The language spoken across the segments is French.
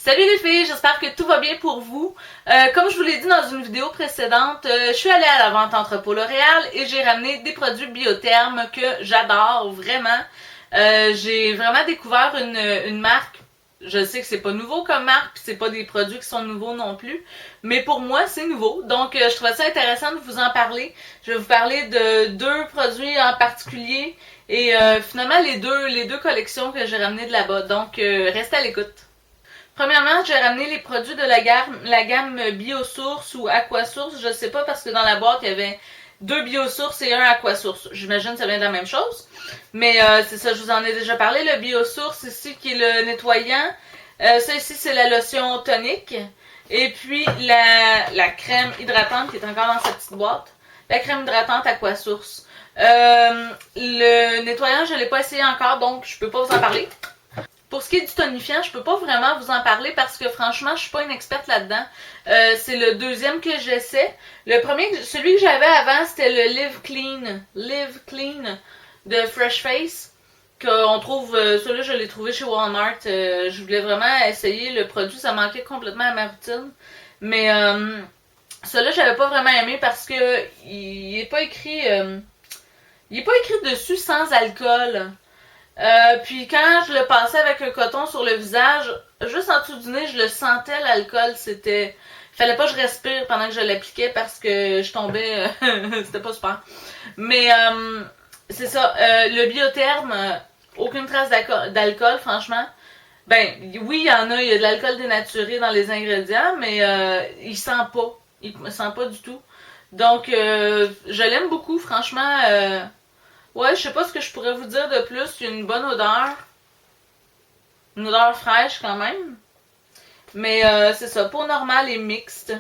Salut les filles, j'espère que tout va bien pour vous. Comme je vous l'ai dit dans une vidéo précédente, je suis allée à la vente entrepôt L'Oréal et j'ai ramené des produits Biotherme que j'adore vraiment. J'ai vraiment découvert une marque. Je sais que c'est pas nouveau comme marque, puis c'est pas des produits qui sont nouveaux non plus, mais pour moi c'est nouveau. Donc je trouvais ça intéressant de vous en parler. Je vais vous parler de deux produits en particulier et finalement les deux collections que j'ai ramenées de là-bas. Donc restez à l'écoute. Premièrement, j'ai ramené les produits de la gamme Biosource ou Aquasource, je sais pas parce que dans la boîte il y avait deux Biosource et un Aquasource. J'imagine que ça vient de la même chose. Mais c'est ça, je vous en ai déjà parlé. Le Biosource ici qui est le nettoyant. Ça ici c'est la lotion tonique. Et puis la crème hydratante qui est encore dans sa petite boîte. La crème hydratante Aquasource. Le nettoyant, je l'ai pas essayé encore, donc je peux pas vous en parler. Pour ce qui est du tonifiant, je peux pas vraiment vous en parler parce que franchement, je suis pas une experte là-dedans. C'est le deuxième que j'essaie. Le premier, celui que j'avais avant, c'était le Live Clean de Fresh Face. Qu'on trouve, celui-là, je l'ai trouvé chez Walmart. Je voulais vraiment essayer le produit, ça manquait complètement à ma routine. Mais celui-là, j'avais pas vraiment aimé parce que il est pas écrit, il est pas écrit dessus sans alcool. Puis quand je le passais avec un coton sur le visage, juste en dessous du nez, je le sentais l'alcool, c'était... Fallait pas que je respire pendant que je l'appliquais parce que je tombais... c'était pas super. Mais c'est ça, le Biotherme, aucune trace d'alcool, franchement. Ben, oui, il y a de l'alcool dénaturé dans les ingrédients, mais il sent pas. Il me sent pas du tout. Donc, je l'aime beaucoup, franchement... Ouais, je sais pas ce que je pourrais vous dire de plus. Il y a une bonne odeur. Une odeur fraîche quand même. Mais c'est ça, peau normale et mixte.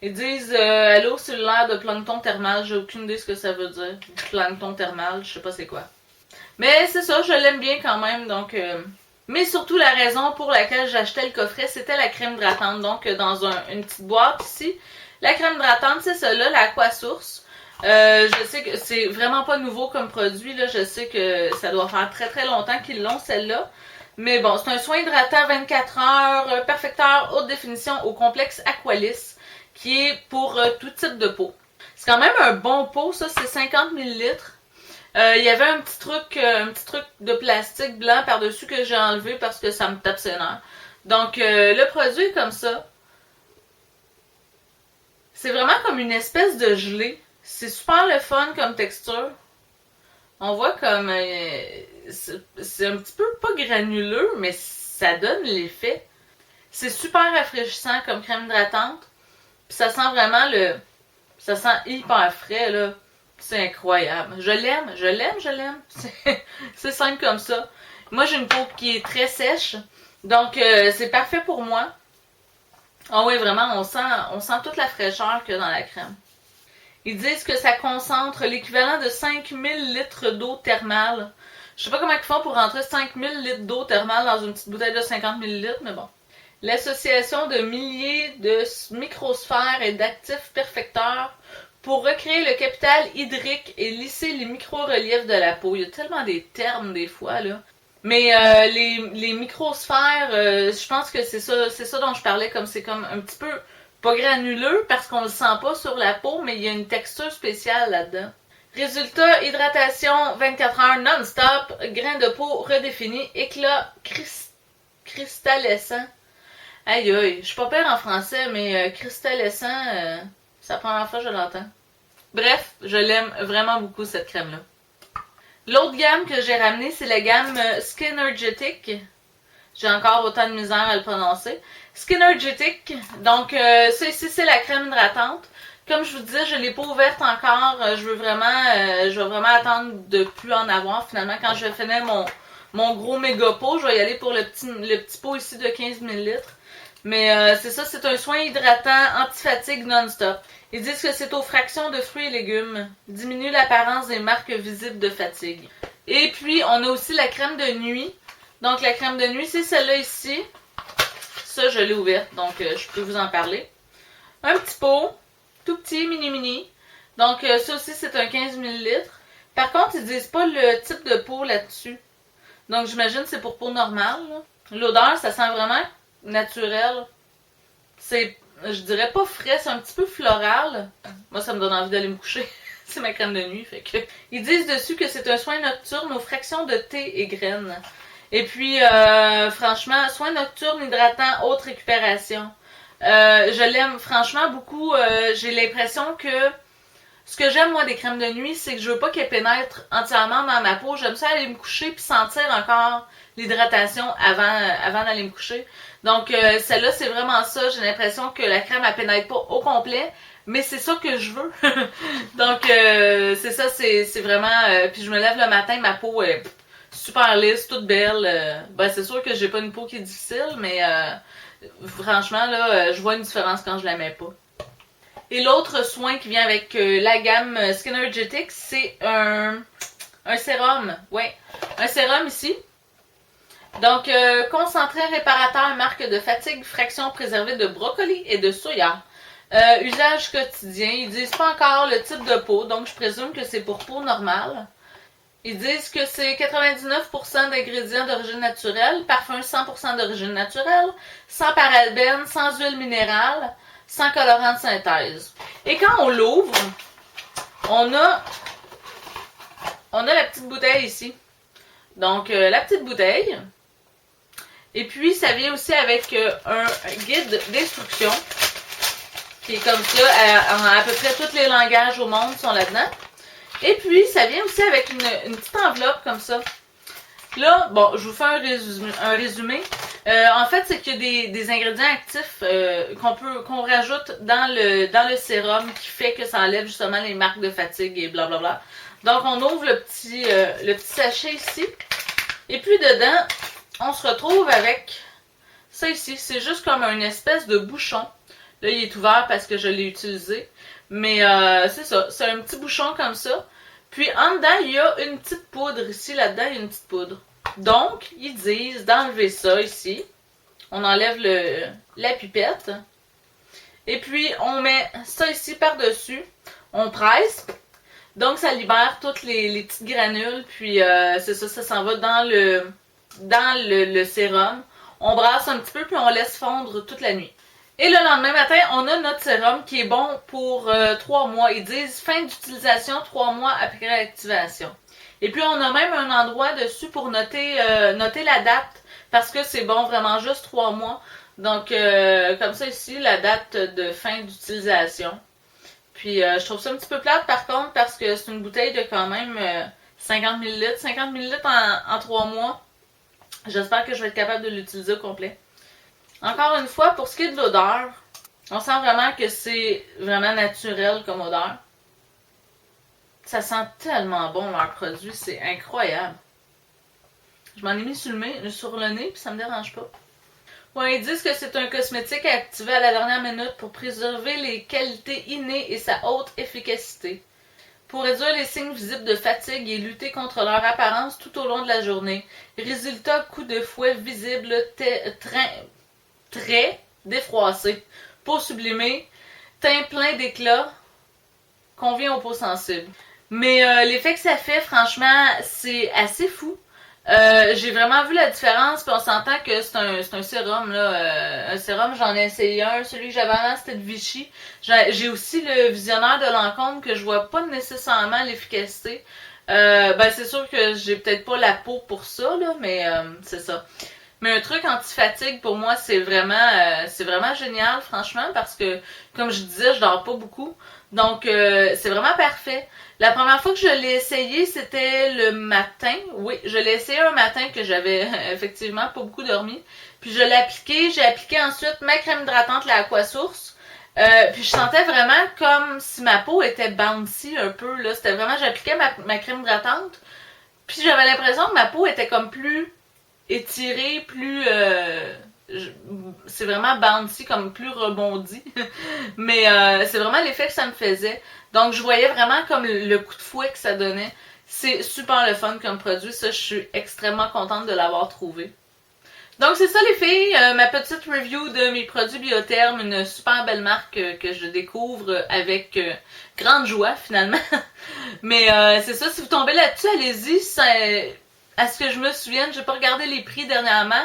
Ils disent allô cellulaire de plancton thermal. J'ai aucune idée ce que ça veut dire. Plancton thermal, je sais pas c'est quoi. Mais c'est ça, je l'aime bien quand même. Donc, mais surtout la raison pour laquelle j'achetais le coffret, c'était la crème hydratante. Donc dans une petite boîte ici. La crème hydratante, c'est ça là, la Aquasource. Je sais que c'est vraiment pas nouveau comme produit, là. Je sais que ça doit faire très très longtemps qu'ils l'ont, celle-là. Mais bon, c'est un soin hydratant 24 heures, perfecteur haute définition au complexe Aqualis, qui est pour tout type de peau. C'est quand même un bon pot, ça, c'est 50 ml. Il y avait un petit truc de plastique blanc par-dessus que j'ai enlevé parce que ça me tape ses nerfs. Donc, le produit est comme ça. C'est vraiment comme une espèce de gelée. C'est super le fun comme texture. On voit comme... c'est un petit peu pas granuleux, mais ça donne l'effet. C'est super rafraîchissant comme crème hydratante. Puis ça sent vraiment le... Ça sent hyper frais, là. C'est incroyable. Je l'aime. C'est simple comme ça. Moi, j'ai une peau qui est très sèche. Donc, c'est parfait pour moi. Ah oui, vraiment, on sent toute la fraîcheur qu'il y a dans la crème. Ils disent que ça concentre l'équivalent de 5000 litres d'eau thermale. Je sais pas comment ils font pour rentrer 5000 litres d'eau thermale dans une petite bouteille de 50 ml, mais bon. L'association de milliers de microsphères et d'actifs perfecteurs pour recréer le capital hydrique et lisser les micro-reliefs de la peau. Il y a tellement des termes des fois, là. Mais les microsphères, je pense que c'est ça dont je parlais, comme c'est comme un petit peu... Pas granuleux parce qu'on le sent pas sur la peau, mais il y a une texture spéciale là-dedans. Résultat, hydratation 24 heures non-stop, grain de peau redéfini, éclat cristallescent. Aïe aïe, je suis pas pire en français, mais cristallescent, c'est la première fois que je l'entends. Bref, je l'aime vraiment beaucoup cette crème-là. L'autre gamme que j'ai ramenée, c'est la gamme Skinergetic. J'ai encore autant de misère à le prononcer. Skinergetic. Donc, ça ici, c'est la crème hydratante. Comme je vous disais, je ne l'ai pas ouverte encore. Je vais vraiment attendre de plus en avoir. Finalement, quand je vais finir mon gros méga pot, je vais y aller pour le petit pot ici de 15 ml. Mais c'est ça, c'est un soin hydratant anti-fatigue non-stop. Ils disent que c'est aux fractions de fruits et légumes. Diminue l'apparence des marques visibles de fatigue. Et puis, on a aussi la crème de nuit. Donc, la crème de nuit, c'est celle-là ici. Ça, je l'ai ouverte, donc je peux vous en parler. Un petit pot, tout petit, mini. Donc, ça aussi, c'est un 15 ml. Par contre, ils disent pas le type de peau là-dessus. Donc, j'imagine que c'est pour peau normale. L'odeur, ça sent vraiment naturel. C'est, je dirais pas frais, c'est un petit peu floral. Moi, ça me donne envie d'aller me coucher. C'est ma crème de nuit, fait que... Ils disent dessus que c'est un soin nocturne aux fractions de thé et graines. Et puis, franchement, soin nocturne, hydratant, haute récupération. Je l'aime franchement beaucoup. J'ai l'impression que ce que j'aime, moi, des crèmes de nuit, c'est que je veux pas qu'elles pénètrent entièrement dans ma peau. J'aime ça aller me coucher puis sentir encore l'hydratation avant d'aller me coucher. Donc, celle-là, c'est vraiment ça. J'ai l'impression que la crème, elle pénètre pas au complet, mais c'est ça que je veux. Donc, c'est ça, c'est vraiment... puis je me lève le matin, ma peau est super lisse, toute belle. Ben, c'est sûr que j'ai pas une peau qui est difficile, mais franchement, là, je vois une différence quand je la mets pas. Et l'autre soin qui vient avec la gamme Skinergetics, c'est un sérum. Ouais, un sérum ici. Donc, concentré réparateur, marque de fatigue, fraction préservée de brocoli et de soya. Usage quotidien. Ils disent pas encore le type de peau, donc je présume que c'est pour peau normale. Ils disent que c'est 99% d'ingrédients d'origine naturelle, parfum 100% d'origine naturelle, sans parabènes, sans huile minérale, sans colorant de synthèse. Et quand on l'ouvre, on a la petite bouteille ici. Donc, la petite bouteille. Et puis, ça vient aussi avec un guide d'instruction qui est comme ça. À peu près tous les langages au monde sont là-dedans. Et puis, ça vient aussi avec une petite enveloppe comme ça. Là, bon, je vous fais un résumé. En fait, c'est qu'il y a des ingrédients actifs qu'on rajoute dans le sérum qui fait que ça enlève justement les marques de fatigue et blablabla. Donc, on ouvre le petit sachet ici. Et puis, dedans, on se retrouve avec ça ici. C'est juste comme une espèce de bouchon. Là, il est ouvert parce que je l'ai utilisé. Mais c'est ça. C'est un petit bouchon comme ça. Puis, en dedans, il y a une petite poudre. Ici, là-dedans, il y a une petite poudre. Donc, ils disent d'enlever ça ici. On enlève la pipette. Et puis, on met ça ici par-dessus. On presse. Donc, ça libère toutes les petites granules. Puis, c'est ça, ça s'en va dans le sérum. On brasse un petit peu, puis on laisse fondre toute la nuit. Et le lendemain matin, on a notre sérum qui est bon pour 3 mois. Ils disent fin d'utilisation 3 mois après activation. Et puis, on a même un endroit dessus pour noter la date, parce que c'est bon vraiment juste 3 mois. Donc, comme ça ici, la date de fin d'utilisation. Puis, je trouve ça un petit peu plate par contre, parce que c'est une bouteille de quand même 50 ml. 50 ml en 3 mois. J'espère que je vais être capable de l'utiliser au complet. Encore une fois, pour ce qui est de l'odeur, on sent vraiment que c'est vraiment naturel comme odeur. Ça sent tellement bon leur produit, c'est incroyable. Je m'en ai mis sur le nez, puis ça me dérange pas. Ouais, ils disent que c'est un cosmétique activé à la dernière minute pour préserver les qualités innées et sa haute efficacité. Pour réduire les signes visibles de fatigue et lutter contre leur apparence tout au long de la journée. Résultat, coup de fouet visible, très défroissé, peau sublimée, teint plein d'éclat, convient aux peaux sensibles. Mais l'effet que ça fait, franchement, c'est assez fou. J'ai vraiment vu la différence, puis on s'entend que c'est un sérum, là. Un sérum, j'en ai essayé un. Celui que j'avais avant, c'était de Vichy. J'ai aussi le visionnaire de Lancôme que je vois pas nécessairement l'efficacité. Ben, c'est sûr que j'ai peut-être pas la peau pour ça, là, mais c'est ça. Mais un truc anti-fatigue, pour moi, c'est vraiment génial, franchement, parce que, comme je disais, je dors pas beaucoup. Donc, c'est vraiment parfait. La première fois que je l'ai essayé, c'était le matin. Oui, je l'ai essayé un matin que j'avais effectivement pas beaucoup dormi. Puis je l'ai appliqué. J'ai appliqué ensuite ma crème hydratante, la Aquasource. Puis je sentais vraiment comme si ma peau était bouncy un peu, là. C'était vraiment, j'appliquais ma crème hydratante. Puis j'avais l'impression que ma peau était comme plus étirée, plus... c'est vraiment bouncy, comme plus rebondi. Mais c'est vraiment l'effet que ça me faisait. Donc, je voyais vraiment comme le coup de fouet que ça donnait. C'est super le fun comme produit. Ça, je suis extrêmement contente de l'avoir trouvé. Donc, c'est ça les filles. Ma petite review de mes produits Biotherm. Une super belle marque que je découvre avec grande joie, finalement. Mais c'est ça. Si vous tombez là-dessus, allez-y. À ce que je me souvienne, j'ai pas regardé les prix dernièrement.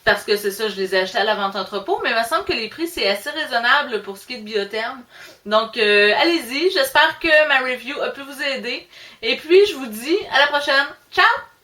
parce que c'est ça, je les ai achetés à la vente entrepôt, mais il me semble que les prix, c'est assez raisonnable pour ce qui est de Biotherm. Donc, allez-y, j'espère que ma review a pu vous aider. Et puis, je vous dis à la prochaine. Ciao!